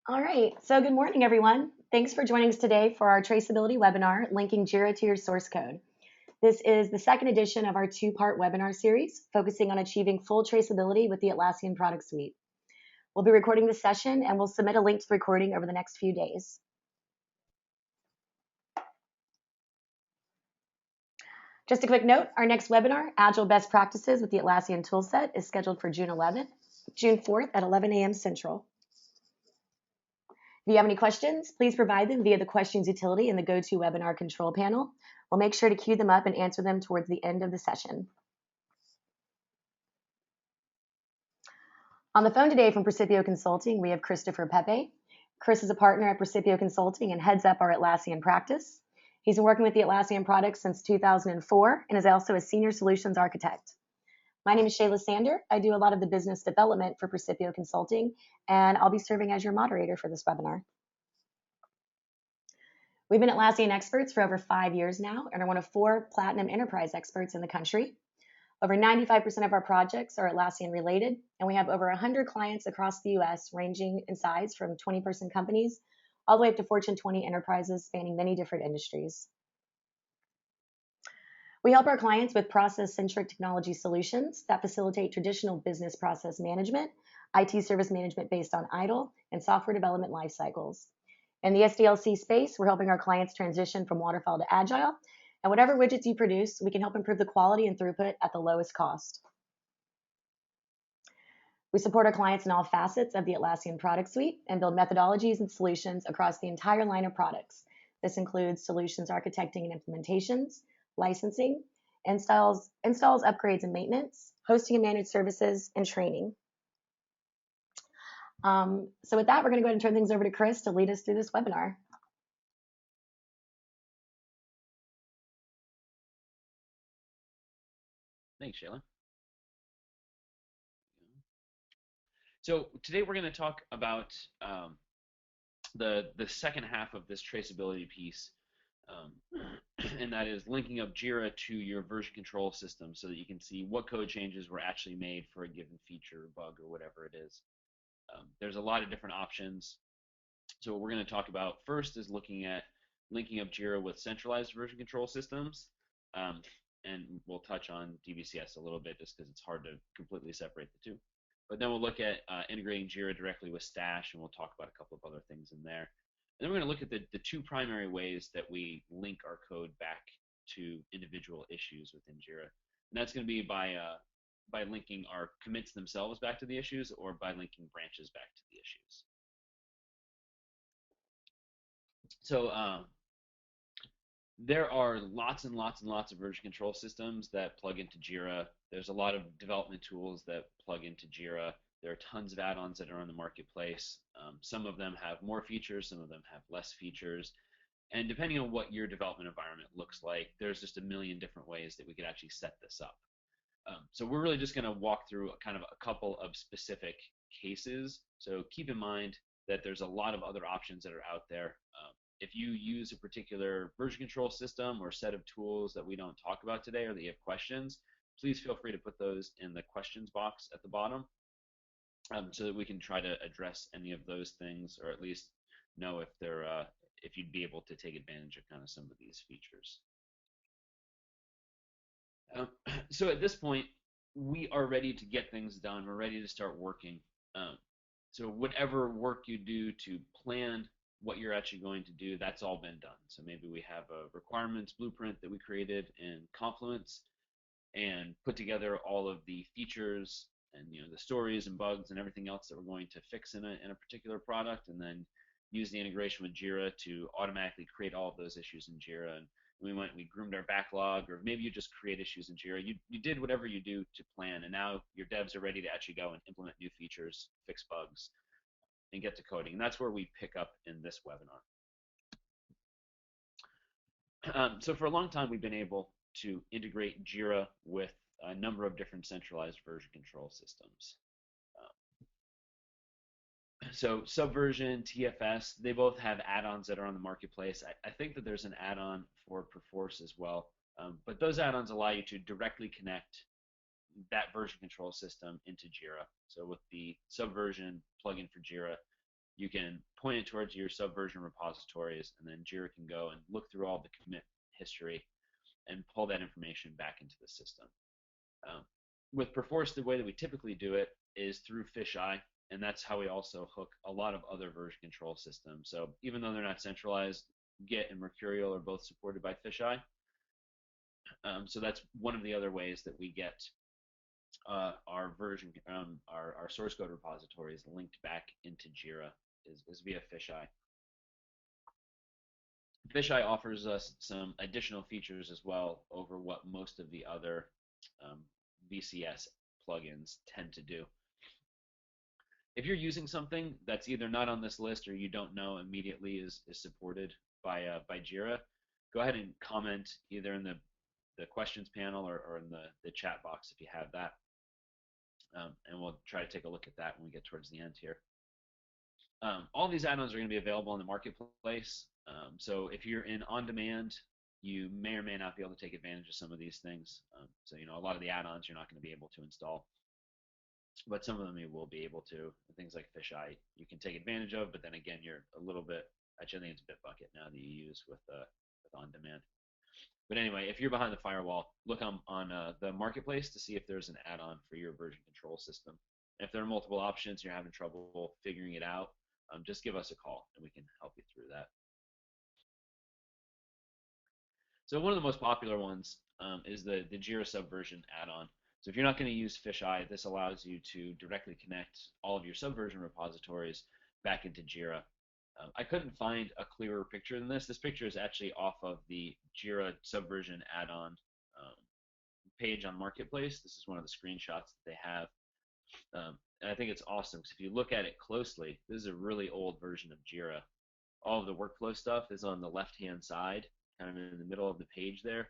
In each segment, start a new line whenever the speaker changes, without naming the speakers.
All right, so good morning, everyone. Thanks for joining us today for our traceability webinar, linking JIRA to your source code. This is the second edition of our two-part webinar series, focusing on achieving full traceability with the Atlassian product suite. We'll be recording this session, and we'll submit a link to the recording over the next few days. Just a quick note, our next webinar, Agile Best Practices with the Atlassian Toolset, is scheduled for June 4th at 11 a.m. Central. If you have any questions, please provide them via the questions utility in the GoToWebinar control panel. We'll make sure to queue them up and answer them towards the end of the session. On the phone today from Precipio Consulting, we have Christopher Pepe. Chris is a partner at Precipio Consulting and heads up our Atlassian practice. He's been working with the Atlassian products since 2004 and is also a senior solutions architect. My name is Shayla Sander. I do a lot of the business development for Precipio Consulting, and I'll be serving as your moderator for this webinar. We've been Atlassian experts for over 5 years now and are one of 4 platinum enterprise experts in the country. Over 95% of our projects are Atlassian related, and we have over 100 clients across the US ranging in size from 20-person companies all the way up to Fortune 20 enterprises spanning many different industries. We help our clients with process-centric technology solutions that facilitate traditional business process management, IT service management based on IDLE, and software development life cycles. In the SDLC space, we're helping our clients transition from waterfall to agile, and whatever widgets you produce, we can help improve the quality and throughput at the lowest cost. We support our clients in all facets of the Atlassian product suite and build methodologies and solutions across the entire line of products. This includes solutions architecting and implementations, licensing, installs, upgrades and maintenance, hosting and managed services, and training. So with that, we're going to go ahead and turn things over to Chris to lead us through this webinar.
Thanks, Shayla. So today we're going to talk about the second half of this traceability piece, and that is linking up JIRA to your version control system so that you can see what code changes were actually made for a given feature, bug, or whatever it is. There's a lot of different options. So what we're going to talk about first is looking at linking up JIRA with centralized version control systems. And we'll touch on DVCS a little bit just because it's hard to completely separate the two. But then we'll look at integrating JIRA directly with Stash, and we'll talk about a couple of other things in there. And then we're going to look at the 2 primary ways that we link our code back to individual issues within JIRA. And that's going to be by linking our commits themselves back to the issues or by linking branches back to the issues. So there are lots and lots and lots of version control systems that plug into JIRA. There's a lot of development tools that plug into JIRA. There are tons of add-ons that are on the marketplace. Some of them have more features, some of them have less features. And depending on what your development environment looks like, there's just a million different ways that we could actually set this up. So we're really just going to walk through kind of a couple of specific cases. So keep in mind that there's a lot of other options that are out there. If you use a particular version control system or set of tools that we don't talk about today or that you have questions, please feel free to put those in the questions box at the bottom so that we can try to address any of those things, or at least know if they're if you'd be able to take advantage of kind of some of these features. So at this point, we are ready to get things done. We're ready to start working. So whatever work you do to plan what you're actually going to do, that's all been done. So maybe we have a requirements blueprint that we created in Confluence and put together all of the features and the stories and bugs and everything else that we're going to fix in a particular product, and then use the integration with JIRA to automatically create all of those issues in JIRA. And we groomed our backlog, or maybe you just create issues in JIRA. You did whatever you do to plan, and now your devs are ready to actually go and implement new features, fix bugs, and get to coding. And that's where we pick up in this webinar. So for a long time, we've been able to integrate JIRA with a number of different centralized version control systems. So Subversion, TFS, they both have add-ons that are on the marketplace. I think that there's an add-on for Perforce as well. But those add-ons allow you to directly connect that version control system into JIRA. So with the Subversion plugin for JIRA, you can point it towards your subversion repositories, and then JIRA can go and look through all the commit history and pull that information back into the system. Um, with Perforce, the way that we typically do it is through fisheye, and that's how we also hook a lot of other version control systems. So even though they're not centralized, Git and Mercurial are both supported by fisheye. So that's one of the other ways that we get our version, our source code repositories linked back into JIRA is via fisheye. Fisheye offers us some additional features as well over what most of the other um, VCS plugins tend to do. If you're using something that's either not on this list or you don't know immediately is supported by JIRA, go ahead and comment either in the questions panel or in the chat box if you have that. And we'll try to take a look at that when we get towards the end here. All these add-ons are going to be available in the marketplace. So if you're in on-demand, you may or may not be able to take advantage of some of these things. So a lot of the add-ons you're not going to be able to install, but some of them you will be able to. Things like fisheye you can take advantage of, but then again, you're a little bit. Actually, I think it's Bitbucket now that you use with on-demand. But anyway, if you're behind the firewall, look on the marketplace to see if there's an add-on for your version control system. If there are multiple options and you're having trouble figuring it out, just give us a call and we can help you through that. So one of the most popular ones is the JIRA Subversion add-on. So if you're not going to use fisheye, this allows you to directly connect all of your Subversion repositories back into JIRA. I couldn't find a clearer picture than this. This picture is actually off of the JIRA Subversion add-on page on Marketplace. This is one of the screenshots that they have. And I think it's awesome because if you look at it closely, this is a really old version of JIRA. All of the workflow stuff is on the left-hand side, kind of in the middle of the page there.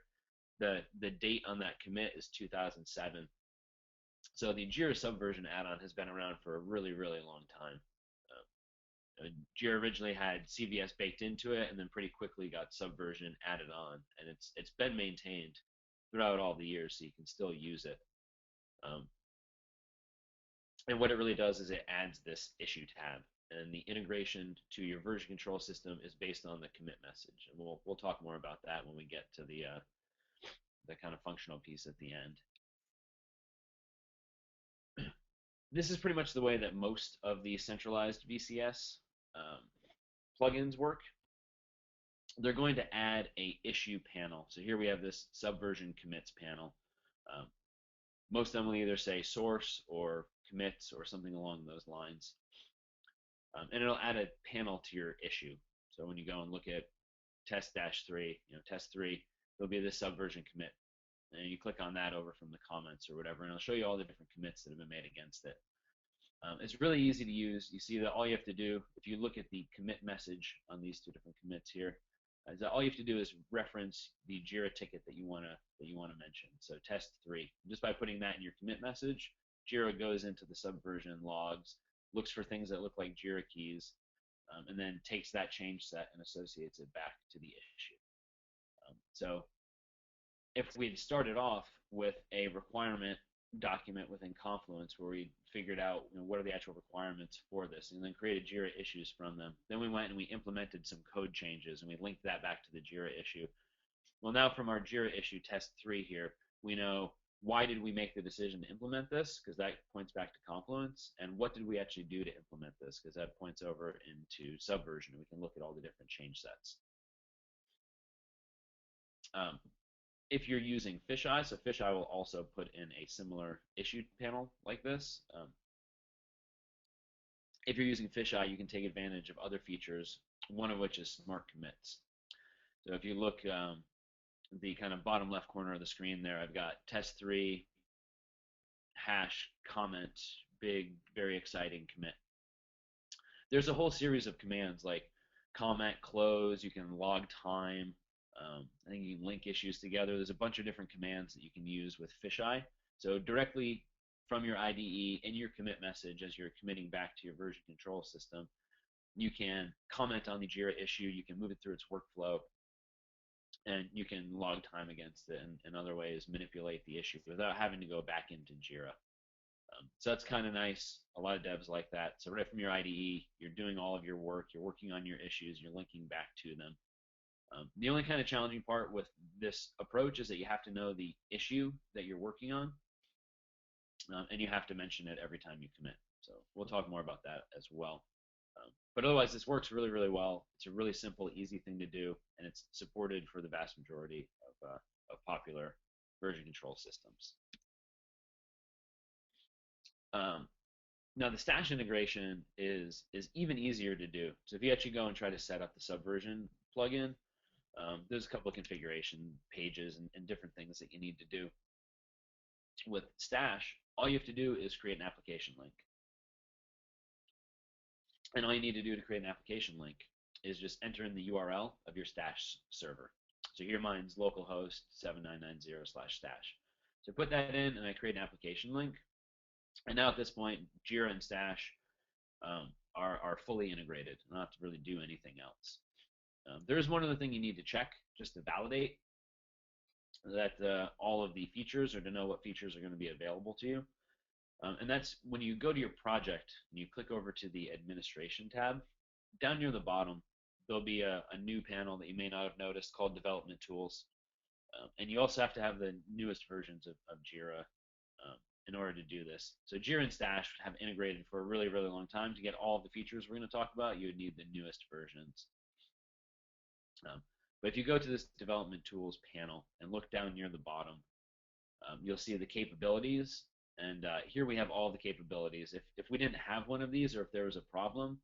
The date on that commit is 2007. So the JIRA Subversion add-on has been around for a really, really long time. JIRA originally had CVS baked into it, and then pretty quickly got Subversion added on, and it's been maintained throughout all the years, so you can still use it. And what it really does is it adds this issue tab, and the integration to your version control system is based on the commit message, and we'll talk more about that when we get to the kind of functional piece at the end. This is pretty much the way that most of the centralized VCS plugins work. They're going to add a issue panel. So here we have this subversion commits panel. Most of them will either say source or commits or something along those lines. And it'll add a panel to your issue. So when you go and look at test-3, test 3, there'll be this subversion commit. And you click on that over from the comments or whatever, and it'll show you all the different commits that have been made against it. It's really easy to use. You see that all you have to do, if you look at the commit message on these two different commits here, is that all you have to do is reference the JIRA ticket that you want to mention. So test 3. Just by putting that in your commit message, JIRA goes into the subversion logs, looks for things that look like JIRA keys, and then takes that change set and associates it back to the issue. So if we'd started off with a requirement document within Confluence where we figured out what are the actual requirements for this and then created JIRA issues from them, then we went and we implemented some code changes and we linked that back to the JIRA issue. Well, now from our JIRA issue test 3 here, we know why did we make the decision to implement this, because that points back to Confluence, and what did we actually do to implement this, because that points over into Subversion, and we can look at all the different change sets. If you're using fisheye, so fisheye will also put in a similar issue panel like this. If you're using fisheye, you can take advantage of other features, one of which is smart commits. So if you look the kind of bottom left corner of the screen there, I've got test 3 hash comment, big, very exciting commit. There's a whole series of commands like comment, close, you can log time, I think you can link issues together. There's a bunch of different commands that you can use with fisheye. So directly from your IDE in your commit message as you're committing back to your version control system, you can comment on the JIRA issue, you can move it through its workflow, and you can log time against it and in other ways manipulate the issue without having to go back into JIRA. So that's kind of nice. A lot of devs like that. So right from your IDE, you're doing all of your work, you're working on your issues, you're linking back to them. The only kind of challenging part with this approach is that you have to know the issue that you're working on, and you have to mention it every time you commit. So we'll talk more about that as well. But otherwise, this works really, really well. It's a really simple, easy thing to do, and it's supported for the vast majority of popular version control systems. Um, Now the stash integration is even easier to do. So if you actually go and try to set up the subversion plugin, there's a couple of configuration pages and different things that you need to do. With stash, all you have to do is create an application link. And all you need to do to create an application link is just enter in the URL of your stash server. So here mine's localhost 7990/stash. So put that in and I create an application link. And now at this point, JIRA and stash are fully integrated. I don't have to really do anything else. There is one other thing you need to check just to validate that all of the features, or to know what features are going to be available to you. And that's when you go to your project and you click over to the administration tab. Down near the bottom, there'll be a new panel that you may not have noticed called development tools. And you also have to have the newest versions of JIRA in order to do this. So JIRA and Stash have integrated for a really, really long time. To get all of the features we're going to talk about, you would need the newest versions. But if you go to this development tools panel and look down near the bottom, you'll see the capabilities. And here we have all the capabilities. If we didn't have one of these, or if there was a problem,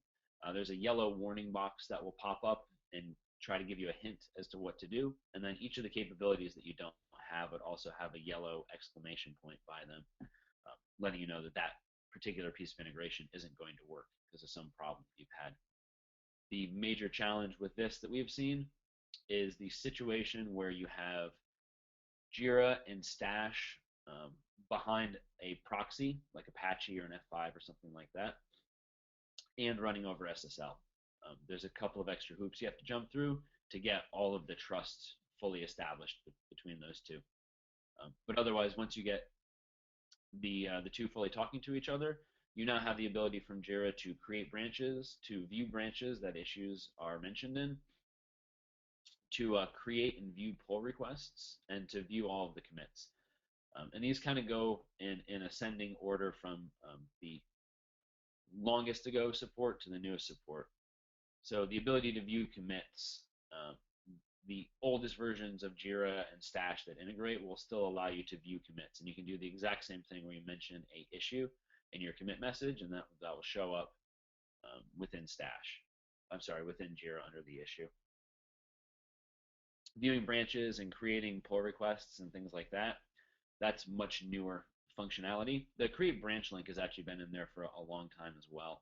there's a yellow warning box that will pop up and try to give you a hint as to what to do. And then each of the capabilities that you don't have would also have a yellow exclamation point by them, letting you know that that particular piece of integration isn't going to work because of some problem you've had. The major challenge with this that we've seen is the situation where you have JIRA and Stash behind a proxy like Apache or an F5 or something like that, and running over SSL. There's a couple of extra hoops you have to jump through to get all of the trust fully established between those two. But otherwise, once you get the two fully talking to each other, you now have the ability from JIRA to create branches, to view branches that issues are mentioned in, to create and view pull requests, and to view all of the commits. And these kind of go in ascending order from the longest ago support to the newest support. So the ability to view commits, the oldest versions of JIRA and Stash that integrate will still allow you to view commits. And you can do the exact same thing where you mention a issue in your commit message, and that will show up within Stash. I'm sorry, within JIRA under the issue. Viewing branches and creating pull requests and things like that, that's much newer functionality. The create branch link has actually been in there for a long time as well.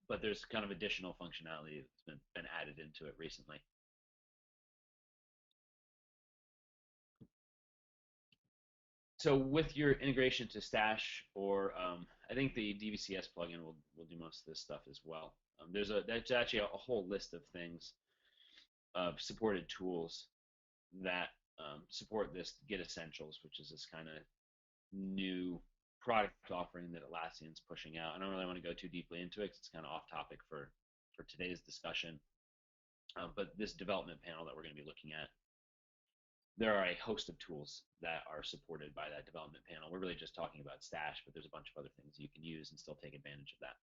But there's kind of additional functionality that's been added into it recently. So with your integration to Stash, or I think the DVCS plugin will do most of this stuff as well. There's actually a whole list of things, supported tools that support this Git Essentials, which is this kind of new product offering that Atlassian's pushing out. I don't really want to go too deeply into it because it's kind of off topic for today's discussion. But this development panel that we're going to be looking at, there are a host of tools that are supported by that development panel. We're really just talking about Stash, but there's a bunch of other things you can use and still take advantage of that.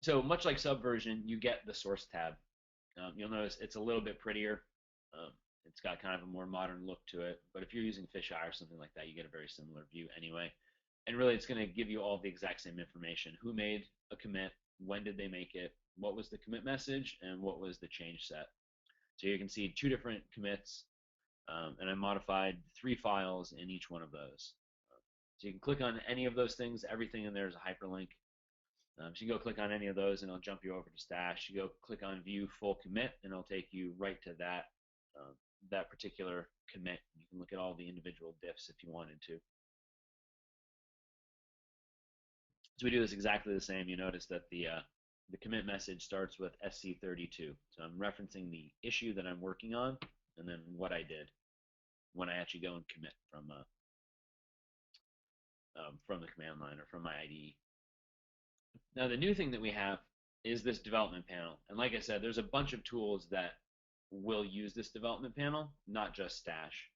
So much like Subversion, you get the source tab. You'll notice it's a little bit prettier. It's got kind of a more modern look to it. But if you're using Fisheye or something like that, you get a very similar view anyway. And really, it's going to give you all the exact same information. Who made a commit? When did they make it? What was the commit message? And what was the change set? So you can see 2 different commits. And I modified 3 files in each one of those. So you can click on any of those things. Everything in there is a hyperlink. So you go click on any of those and it'll jump you over to Stash. You go click on view full commit and it'll take you right to that that particular commit. You can look at all the individual diffs if you wanted to. So we do this exactly the same. You notice that the commit message starts with SC32. So I'm referencing the issue that I'm working on and then what I did. when I actually go and commit from the command line or from my IDE. Now, the new thing that we have is this development panel. And like I said, there's a bunch of tools that will use this development panel, not just Stash.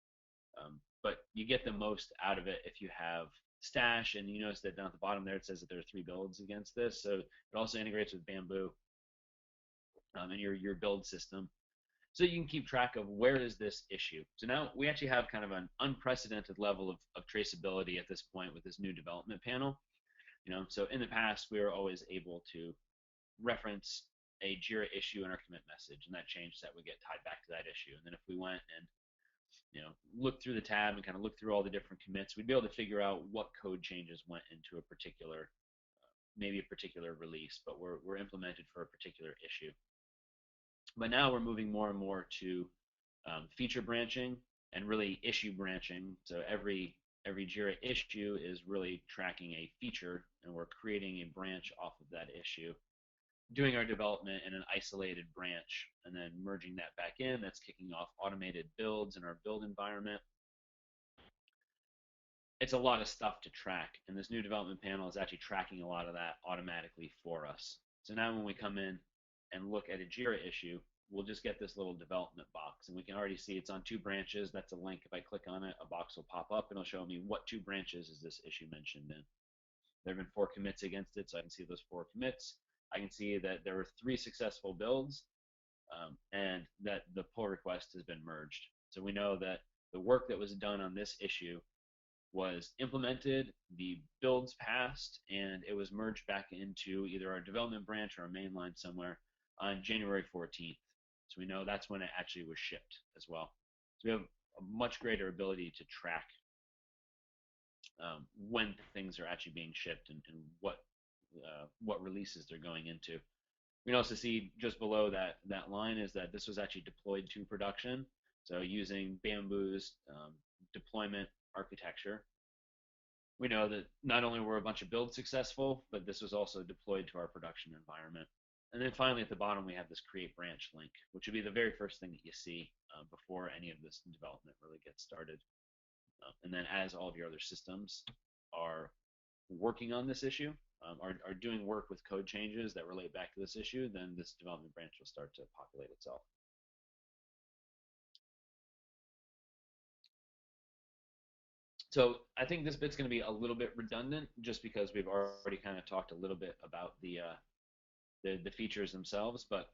But you get the most out of it if you have Stash, and you notice that down at the bottom there it says that there are 3 builds against this. So it also integrates with Bamboo and your build system. So you can keep track of where is this issue. So now we actually have kind of an unprecedented level of traceability at this point with this new development panel. So in the past we were always able to reference a JIRA issue in our commit message, and that change set would get tied back to that issue. And then if we went and look through the tab and kind of look through all the different commits, we'd be able to figure out what code changes went into a particular, maybe a particular release, but were implemented for a particular issue. But now we're moving more and more to feature branching and really issue branching. So every JIRA issue is really tracking a feature, and we're creating a branch off of that issue, doing our development in an isolated branch, and then merging that back in. That's kicking off automated builds in our build environment. It's a lot of stuff to track, and this new development panel is actually tracking a lot of that automatically for us. So now when we come in and look at a JIRA issue, we'll just get this little development box, and we can already see it's on 2 branches. That's a link. If I click on it, a box will pop up, and it'll show me what 2 branches is this issue mentioned in. There have been 4 commits against it, so I can see those 4 commits. I can see that there were 3 successful builds, and that the pull request has been merged. So we know that the work that was done on this issue was implemented, the builds passed, and it was merged back into either our development branch or our main line somewhere on January 14th. So we know that's when it actually was shipped as well. So we have a much greater ability to track when things are actually being shipped and what releases they're going into. We can also see just below that line is that this was actually deployed to production. So using Bamboo's deployment architecture, we know that not only were a bunch of builds successful, but this was also deployed to our production environment. And then finally at the bottom we have this create branch link, which would be the very first thing that you see before any of this development really gets started. And then as all of your other systems are working on this issue, are doing work with code changes that relate back to this issue, then this development branch will start to populate itself. So I think this bit's going to be a little bit redundant just because we've already kind of talked a little bit about the features themselves, but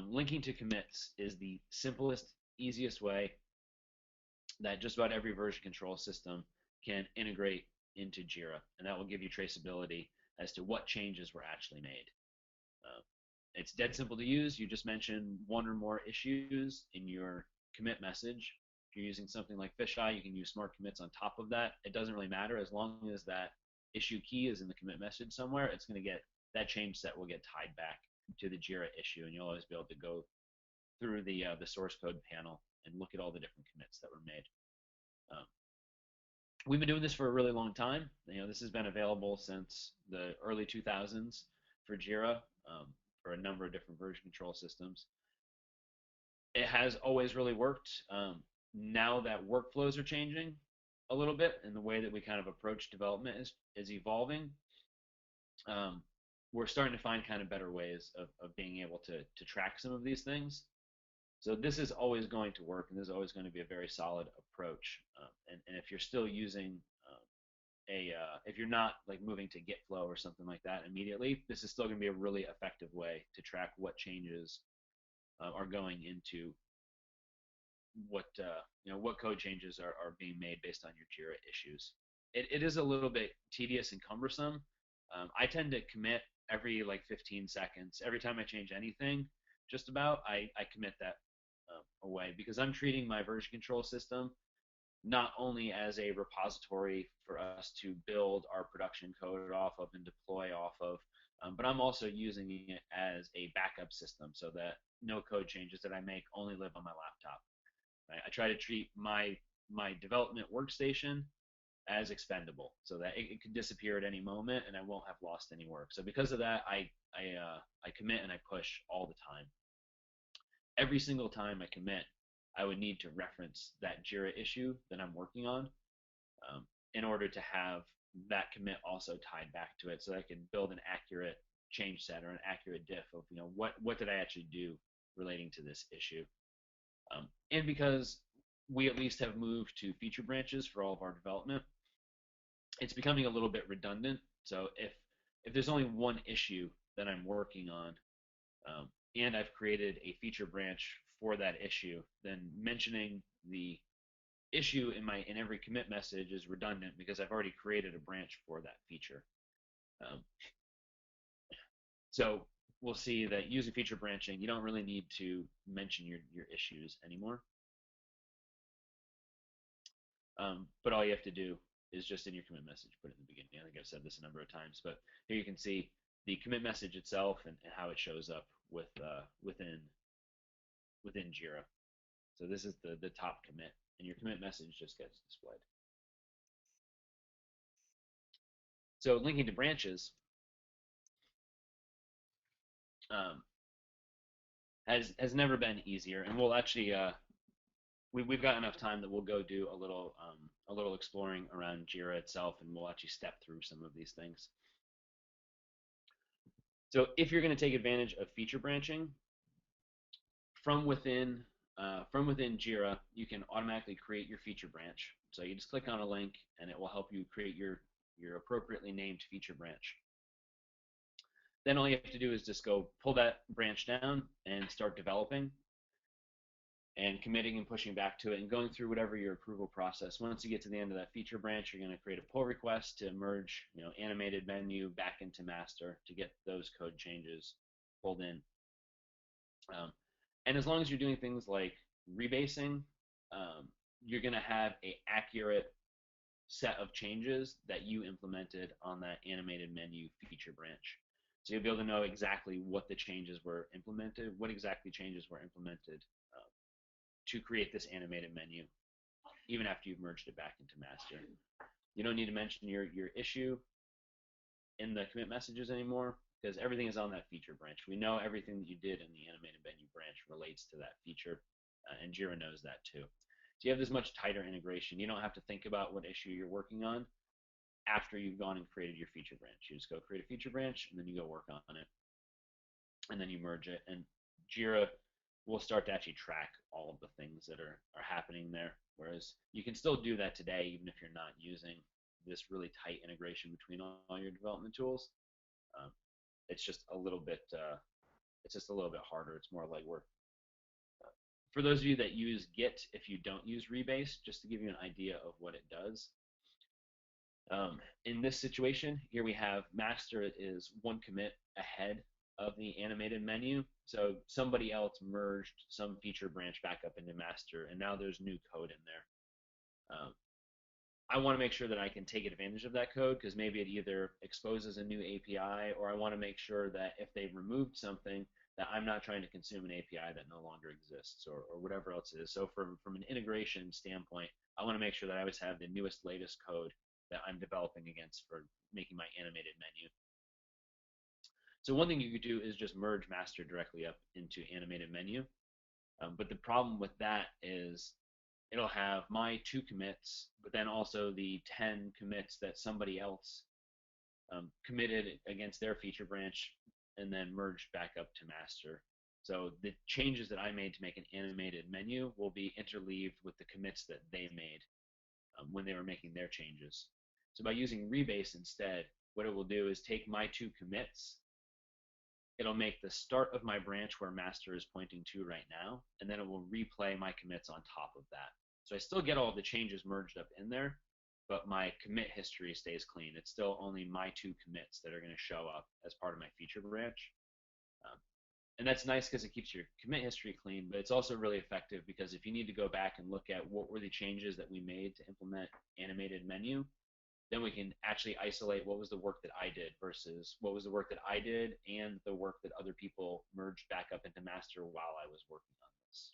linking to commits is the simplest, easiest way that just about every version control system can integrate into JIRA, and that will give you traceability as to what changes were actually made. It's dead simple to use. You just mention 1 or more issues in your commit message. If you're using something like Fisheye, you can use smart commits on top of that. It doesn't really matter as long as that issue key is in the commit message somewhere. It's going to get that change set will get tied back to the JIRA issue, and you'll always be able to go through the source code panel and look at all the different commits that were made. We've been doing this for a really long time. This has been available since the early 2000s for JIRA for a number of different version control systems. It has always really worked. Now that workflows are changing a little bit and the way that we kind of approach development is evolving, we're starting to find kind of better ways of being able to track some of these things. So this is always going to work, and this is always going to be a very solid approach. And if you're still using if you're not like moving to GitFlow or something like that immediately, this is still going to be a really effective way to track what changes are going into what code changes are being made based on your JIRA issues. It is a little bit tedious and cumbersome. I tend to commit every like 15 seconds. Every time I change anything, just about, I commit that away, because I'm treating my version control system not only as a repository for us to build our production code off of and deploy off of, but I'm also using it as a backup system so that no code changes that I make only live on my laptop. Right? I try to treat my development workstation as expendable so that it could disappear at any moment and I won't have lost any work. So because of that, I commit and I push all the time. Every single time I commit, I would need to reference that JIRA issue that I'm working on in order to have that commit also tied back to it, so that I can build an accurate change set or an accurate diff of what did I actually do relating to this issue. And because we at least have moved to feature branches for all of our development, it's becoming a little bit redundant. So if there's only one issue that I'm working on, and I've created a feature branch for that issue, then mentioning the issue in every commit message is redundant because I've already created a branch for that feature. Um, so we'll see that using feature branching, you don't really need to mention your issues anymore. But all you have to do is just in your commit message, put it in the beginning. I think I've said this a number of times, but here you can see the commit message itself and how it shows up within JIRA. So this is the top commit, and your commit message just gets displayed. So linking to branches has never been easier, and we'll actually we've got enough time that we'll go do a little exploring around JIRA itself, and we'll actually step through some of these things. So if you're going to take advantage of feature branching from within JIRA, you can automatically create your feature branch. So you just click on a link, and it will help you create your appropriately named feature branch. Then all you have to do is just go pull that branch down and start developing and committing and pushing back to it and going through whatever your approval process. Once you get to the end of that feature branch, you're going to create a pull request to merge animated menu back into master to get those code changes pulled in. And as long as you're doing things like rebasing, you're going to have an accurate set of changes that you implemented on that animated menu feature branch. So you'll be able to know exactly what the changes were implemented, what exactly changes were implemented to create this animated menu, even after you've merged it back into master. You don't need to mention your issue in the commit messages anymore because everything is on that feature branch. We know everything that you did in the animated menu branch relates to that feature, and JIRA knows that too. So you have this much tighter integration. You don't have to think about what issue you're working on after you've gone and created your feature branch. You just go create a feature branch, and then you go work on it, and then you merge it, and JIRA will start to actually track all of the things that are happening there. Whereas you can still do that today, even if you're not using this really tight integration between all your development tools. It's just a little bit harder. It's more legwork. For those of you that use Git, if you don't use rebase, just to give you an idea of what it does. In this situation, here we have master is one commit ahead of the animated menu. So somebody else merged some feature branch back up into master, and now there's new code in there. I want to make sure that I can take advantage of that code because maybe it either exposes a new API, or I want to make sure that if they've removed something, that I'm not trying to consume an API that no longer exists, or whatever else it is. So from an integration standpoint, I want to make sure that I always have the newest, latest code that I'm developing against for making my animated menu. So one thing you could do is just merge master directly up into animated menu. But the problem with that is it'll have my 2 commits, but then also the 10 commits that somebody else committed against their feature branch and then merged back up to master. So the changes that I made to make an animated menu will be interleaved with the commits that they made when they were making their changes. So by using rebase instead, what it will do is take my 2 commits, it'll make the start of my branch where master is pointing to right now, and then it will replay my commits on top of that. So I still get all of the changes merged up in there, but my commit history stays clean. It's still only my 2 commits that are going to show up as part of my feature branch. And that's nice because it keeps your commit history clean, but it's also really effective because if you need to go back and look at what were the changes that we made to implement animated menu, then we can actually isolate what was the work that I did versus what was the work that I did and the work that other people merged back up into master while I was working on this.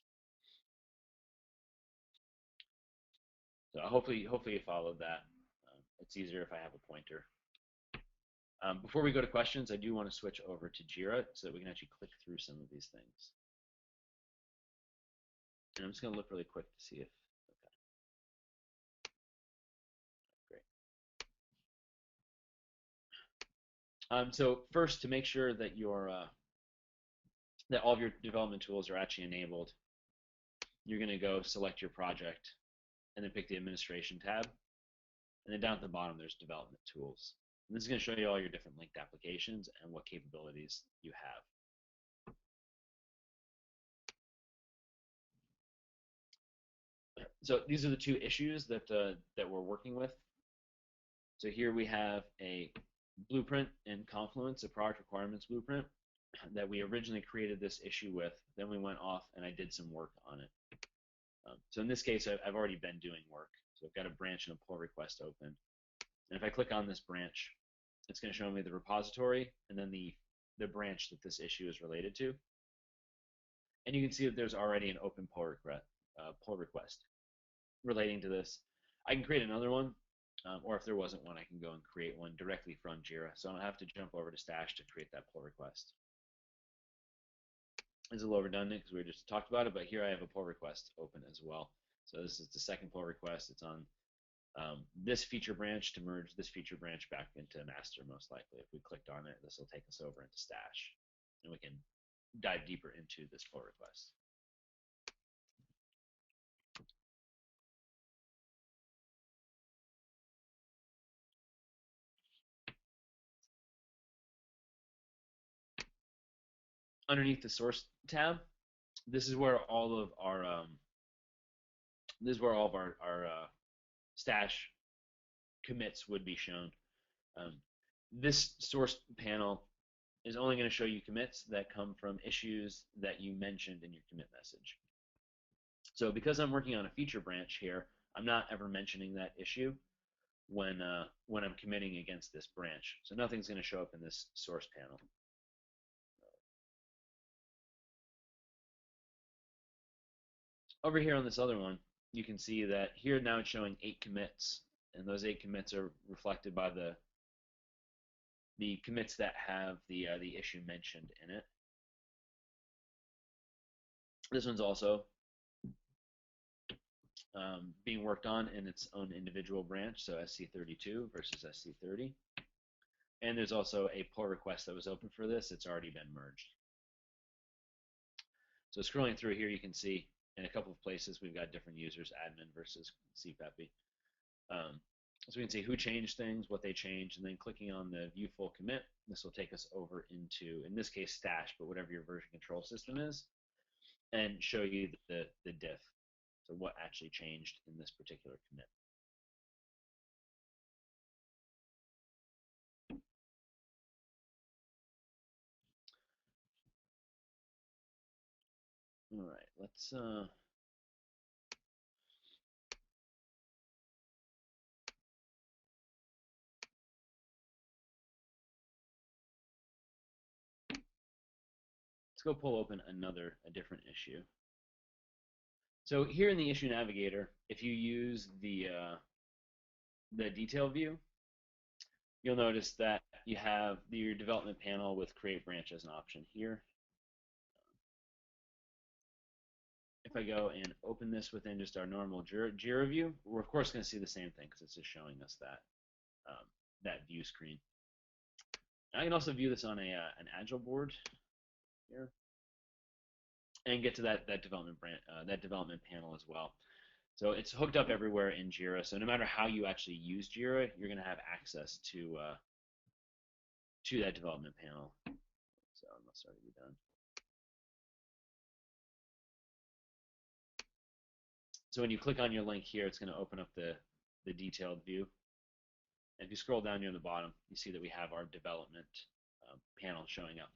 So hopefully you followed that. It's easier if I have a pointer. Before we go to questions, I do want to switch over to JIRA so that we can actually click through some of these things. And I'm just going to look really quick to see if, okay, great. So first, to make sure that that all of your development tools are actually enabled, you're going to go select your project and then pick the administration tab. And then down at the bottom, there's development tools. And this is going to show you all your different linked applications and what capabilities you have. So these are the two issues that we're working with. So here we have a blueprint in Confluence, a product requirements blueprint that we originally created this issue with. Then we went off and I did some work on it. So in this case, I've already been doing work. So I've got a branch and a pull request open. And if I click on this branch, it's going to show me the repository and then the branch that this issue is related to. And you can see that there's already an open pull request relating to this. I can create another one, or if there wasn't one, I can go and create one directly from JIRA. So I don't have to jump over to Stash to create that pull request. It's a little redundant because we just talked about it, but here I have a pull request open as well. So this is the second pull request. It's on this feature branch to merge this feature branch back into master, most likely. If we clicked on it, this will take us over into Stash, and we can dive deeper into this pull request. Underneath the source tab, this is where all of our Stash commits would be shown. This source panel is only going to show you commits that come from issues that you mentioned in your commit message. So because I'm working on a feature branch here, I'm not ever mentioning that issue when I'm committing against this branch. So nothing's going to show up in this source panel. Over here on this other one, you can see that here now it's showing 8 commits, and those 8 commits are reflected by the commits that have the issue mentioned in it. This one's also being worked on in its own individual branch, so SC32 versus SC30. And there's also a pull request that was open for this. It's already been merged. So scrolling through here, you can see in a couple of places we've got different users, admin versus CPEPI. So we can see who changed things, what they changed, and then clicking on the view full commit, this will take us over into, in this case, Stash, but whatever your version control system is, and show you the diff, so what actually changed in this particular commit. All right, let's go pull open a different issue. So here in the issue navigator, if you use the detail view, you'll notice that you have your development panel with create branch as an option here. If I go and open this within just our normal JIRA view, we're of course going to see the same thing because it's just showing us that view screen. I can also view this on an Agile board here, and get to that development panel as well. So it's hooked up everywhere in JIRA. So no matter how you actually use JIRA, you're going to have access to that development panel. So it must already be done. So when you click on your link here, it's going to open up the detailed view. And if you scroll down near the bottom, you see that we have our development panel showing up.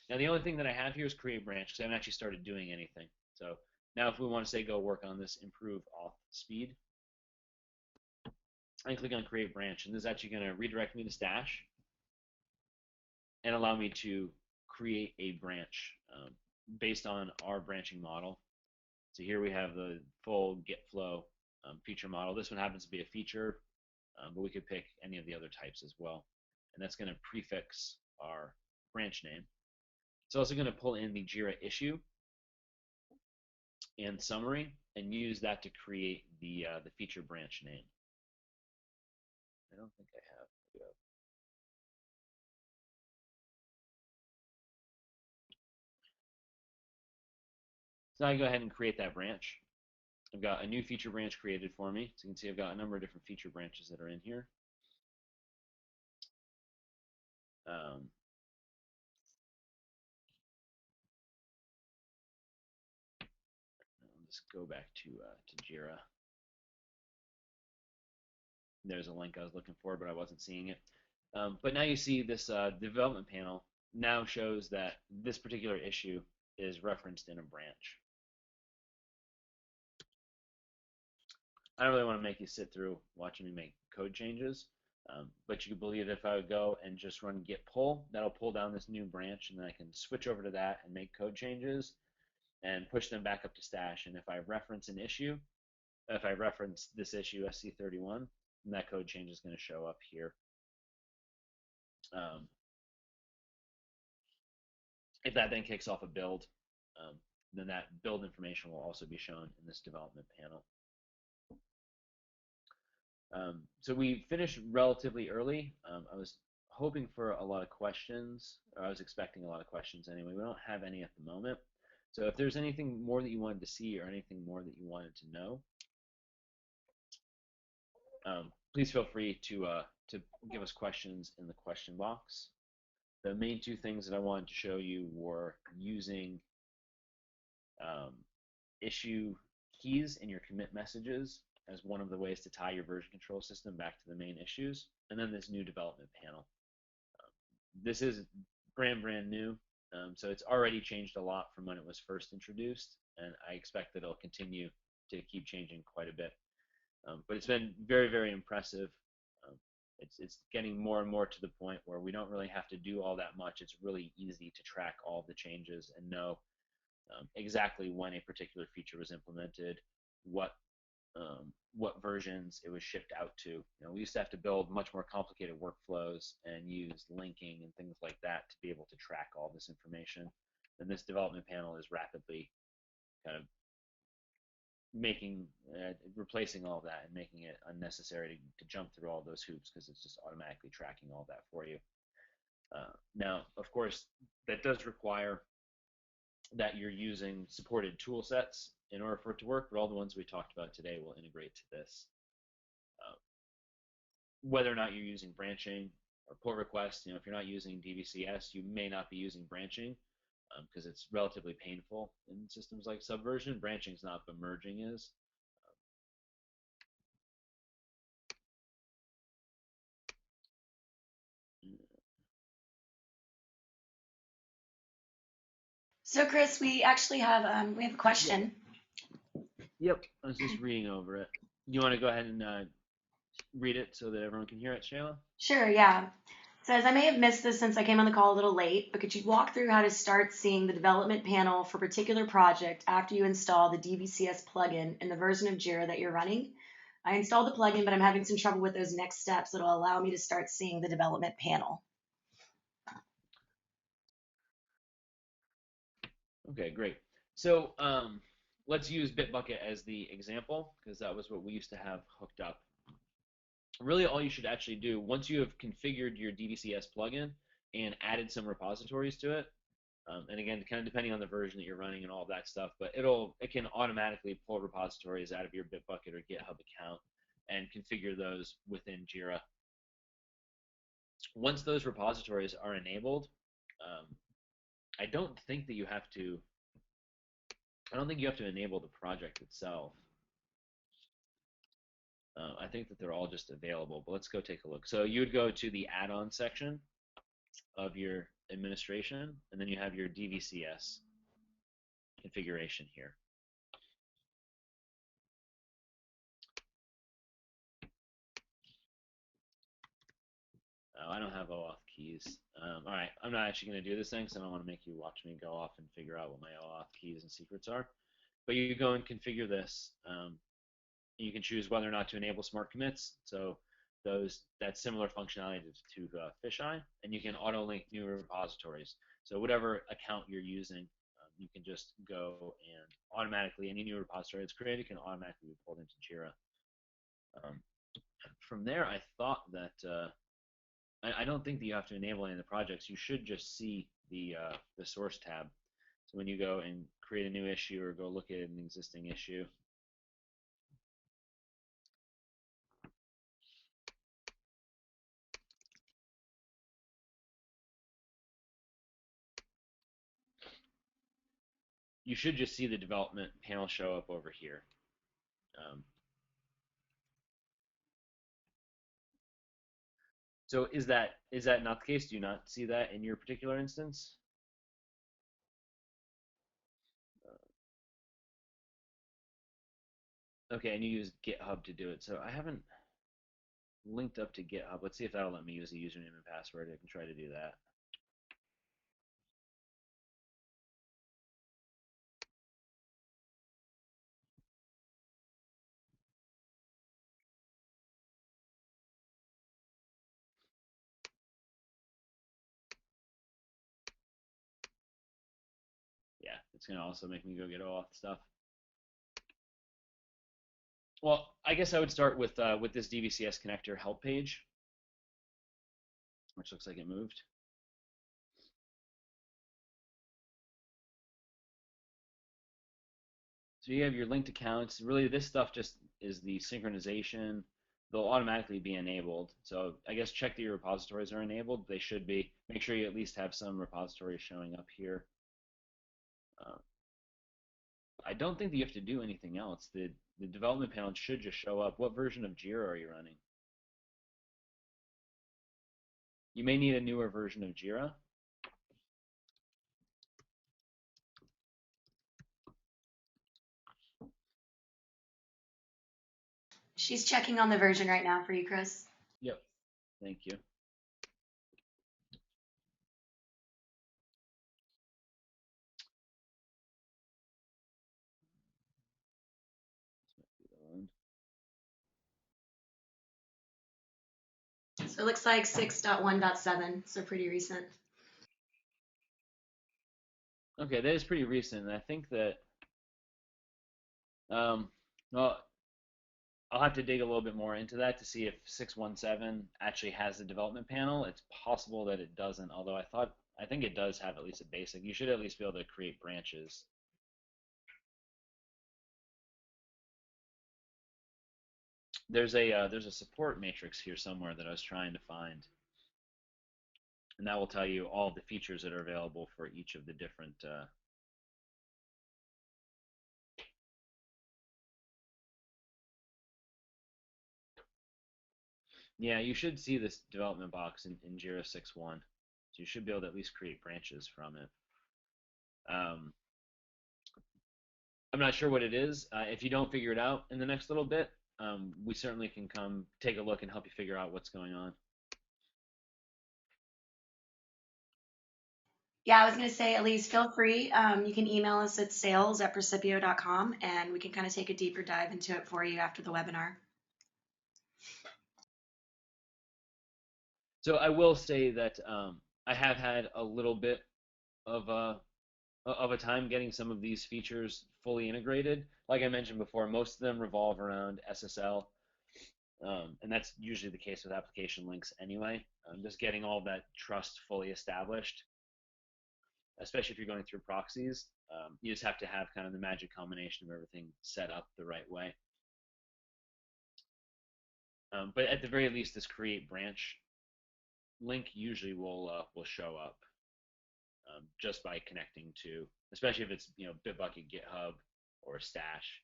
Now the only thing that I have here is create branch because I haven't actually started doing anything. So now if we want to say go work on this, improve auth speed, I can click on create branch, and this is actually going to redirect me to Stash and allow me to create a branch based on our branching model. So here we have the full get flow feature model. This one happens to be a feature, but we could pick any of the other types as well. And that's going to prefix our branch name. It's also going to pull in the JIRA issue and summary, and use that to create the feature branch name. I don't think I have. So now I go ahead and create that branch. I've got a new feature branch created for me. So you can see I've got a number of different feature branches that are in here. I'll just go back to JIRA. There's a link I was looking for, but I wasn't seeing it. But now you see this development panel now shows that this particular issue is referenced in a branch. I don't really want to make you sit through watching me make code changes, but you can believe if I would go and just run git pull, that'll pull down this new branch, and then I can switch over to that and make code changes and push them back up to stash. And if I reference an issue, if I reference this issue SC31, then that code change is going to show up here. If that then kicks off a build, then that build information will also be shown in this development panel. So we finished relatively early. I was hoping for a lot of questions, or I was expecting a lot of questions anyway. We don't have any at the moment. So if there's anything more that you wanted to see or anything more that you wanted to know, please feel free to give us questions in the question box. The main two things that I wanted to show you were using issue keys in your commit messages as one of the ways to tie your version control system back to the main issues, and then this new development panel. This is brand new, so it's already changed a lot from when it was first introduced, and I expect that it'll continue to keep changing quite a bit. But it's been very impressive. It's getting more and more to the point where we don't really have to do all that much. It's really easy to track all the changes and know exactly when a particular feature was implemented, what versions it was shipped out to. You know, we used to have to build much more complicated workflows and use linking and things like that to be able to track all this information. And this development panel is rapidly kind of replacing all of that and making it unnecessary to jump through all those hoops, because it's just automatically tracking all that for you. Now, of course, that does require that you're using supported tool sets in order for it to work, but all the ones we talked about today will integrate to this. Whether or not you're using branching or pull requests, if you're not using DVCS, you may not be using branching because it's relatively painful in systems like Subversion. Branching is not, but merging is.
So Chris, we actually have a question.
Yep, I was just reading over it. You want to go ahead and read it so that everyone can hear it, Shayla?
Sure, yeah. It says, I may have missed this since I came on the call a little late, but could you walk through how to start seeing the development panel for a particular project after you install the DVCS plugin in the version of JIRA that you're running? I installed the plugin, but I'm having some trouble with those next steps that will allow me to start seeing the development panel.
Okay, great. So let's use Bitbucket as the example, because that was what we used to have hooked up. Really, all you should actually do, once you have configured your DVCS plugin and added some repositories to it, and again, kind of depending on the version that you're running and all of that stuff, but it can automatically pull repositories out of your Bitbucket or GitHub account and configure those within JIRA. Once those repositories are enabled, I don't think you have to enable the project itself. I think that they're all just available, but let's go take a look. So you would go to the add-on section of your administration, and then you have your DVCS configuration here. I don't have OAuth keys. All right, I'm not actually going to do this thing, because I don't want to make you watch me go off and figure out what my OAuth keys and secrets are. But you go and configure this. You can choose whether or not to enable smart commits. So that's similar functionality to Fisheye, and you can auto link new repositories. So whatever account you're using, you can just go and automatically, any new repository that's created can automatically be pulled into JIRA. From there, I thought that I don't think that you have to enable any of the projects. You should just see the source tab. So when you go and create a new issue or go look at an existing issue, you should just see the development panel show up over here. So is that not the case? Do you not see that in your particular instance? Okay, and you use GitHub to do it. So I haven't linked up to GitHub. Let's see if that'll let me use a username and password. I can try to do that. Yeah, it's gonna also make me go get all the stuff. Well, I guess I would start with this DVCS connector help page, which looks like it moved. So you have your linked accounts. Really, this stuff just is the synchronization. They'll automatically be enabled. So I guess check that your repositories are enabled. They should be. Make sure you at least have some repositories showing up here. I don't think that you have to do anything else. The development panel should just show up. What version of JIRA are you running? You may need a newer version of JIRA.
She's checking on the version right now for you, Chris.
Yep. Thank you.
So it looks like 6.1.7, so pretty recent.
Okay, that is pretty recent. And I think that, well, I'll have to dig a little bit more into that to see if 6.1.7 actually has the development panel. It's possible that it doesn't, although I think it does have at least a basic. You should at least be able to create branches. There's a support matrix here somewhere that I was trying to find, and that will tell you all the features that are available for each of the different. Yeah, you should see this development box in JIRA 6.1, so you should be able to at least create branches from it. I'm not sure what it is. If you don't figure it out in the next little bit, we certainly can come take a look and help you figure out what's going on.
Yeah, I was going to say, Elise, feel free. You can email us at sales@precipio.com, and we can kind of take a deeper dive into it for you after the webinar.
So I will say that I have had a little bit of a time getting some of these features fully integrated. Like I mentioned before, most of them revolve around SSL, and that's usually the case with application links anyway. Just getting all that trust fully established, especially if you're going through proxies, you just have to have kind of the magic combination of everything set up the right way. But at the very least, this create branch link usually will show up just by connecting to, especially if it's Bitbucket, GitHub, or Stash.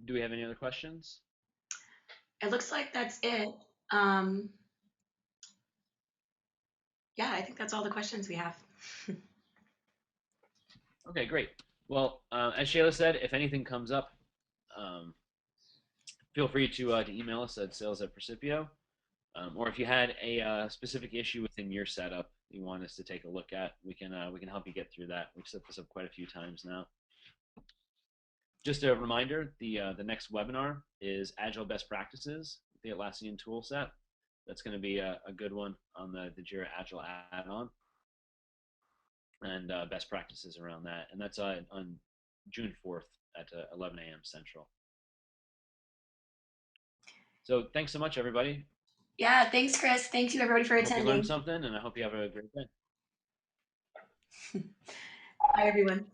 Do we have any other questions?
It looks like that's it. Yeah, I think that's all the questions we have.
Okay, great. Well, as Shayla said, if anything comes up, feel free to email us at sales@Precipio. Or if you had a specific issue within your setup you want us to take a look at, we can help you get through that. We've set this up quite a few times now. Just a reminder, the next webinar is Agile Best Practices, the Atlassian toolset. That's going to be a good one on the JIRA Agile add-on and best practices around that. And that's on June 4th at 11 a.m. Central. So thanks so much, everybody.
Yeah, thanks, Chris. Thank you, everybody, for
I hope you learned
attending.
something, and I hope you have a great day.
Bye, everyone.